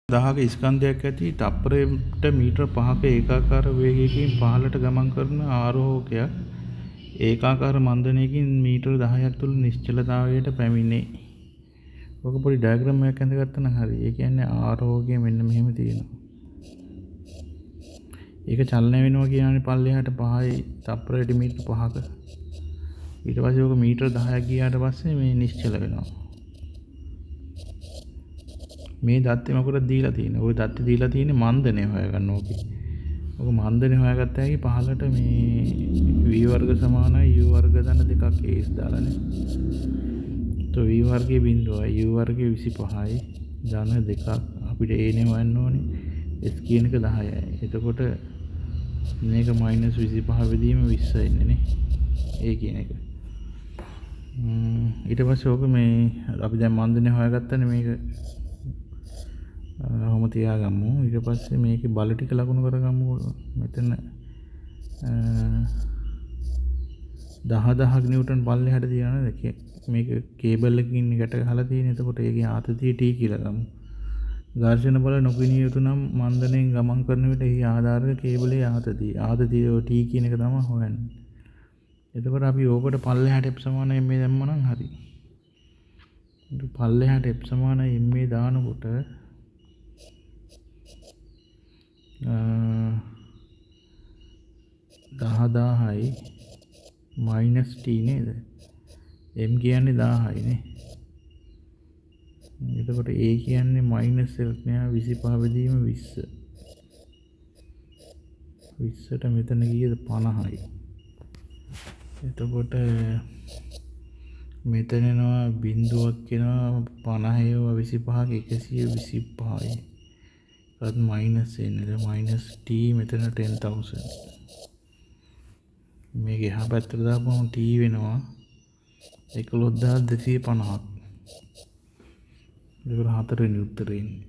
10ක ස්කන්ධයක් ඇති තප්පරයට මීටර 5ක ඒකාකාර වේගයකින් පහළට ගමන් කරන ආරෝහකයක් ඒකාකාර මන්දනයකින් මීටර 10ක් තුළ නිශ්චලතාවයට පැමිණේ. ඔක පොඩි ඩයග්‍රෑම් එකක් ඇඳගත්තා නම් හරි. ඒ කියන්නේ ආරෝහකය මෙන්න මෙහෙම තියෙනවා. ඒක චලනය වෙනවා කියන්නේ පල්ලෙහාට 5යි තප්පරයට මීටර 5ක. ඊට පස්සේ ඔක මීටර 10ක් ගියාට පස්සේ මේ නිශ්චල වෙනවා. මේ දත්තේ මොකටද දීලා තියෙන්නේ? ওই දත්තේ දීලා තියෙන්නේ මන්දනය හොයාගන්න ඕකේ. ඔක මන්දනය හොයාගත්ත හැකි පහළට මේ v වර්ග සමානයි u වර්ග ධන දෙකක් as දාලානේ. તો v වර්ගයේ බිඳුවයි u වර්ගයේ 25යි ධන දෙකක් අපිට a නේ හොයන්න ඕනේ. s කියන එක 10යි. එතකොට මේක -25 වෙදීම 20 ඉන්නේ නේ. a කියන එක. ඊට පස්සේ ඕක මේ අපි දැන් මන්දනය හොයාගත්තනේ මේක ඔහොම තියාගමු. ඊට පස්සේ මේකේ බල ටික ලකුණු කරගමු. මෙතන 10000ක් නිව්ටන් පල්ලෙහාට තියනවා නේද? මේක කේබල් එකකින් ගැට ගහලා තියෙන. එතකොට ඒකේ ආතතිය T කියලා ගමු. ඝර්ෂණ බල නොපෙනිය යුතු නම් මන්දණයෙන් ගමන් කරන විට එහි ආධාරක කේබලයේ ආතතිය T කියන එක තමයි හොයන්නේ. එතකොට අපි ඕකට පල්ලෙහාට F සමානයි මේ දැම්මනම් හරි. පල්ලෙහාට F සමානයි මේ දානකොට 10000යි -t නේද? m කියන්නේ 1000යි නේ. එතකොට a කියන්නේ -1 නෑ 25 වෙදීම 20. 20ට මෙතන ගියද 50යි. එතකොට මෙතන එනවා බිඳුවක් එනවා 50 25ක 125යි. අත් මයිනස් එන්නේ -t මෙතන 10000. මේක එහා පැත්තට දාපුවම t වෙනවා 11250ක්. ඒක හතරවෙනි උත්තරේ ඉන්නේ.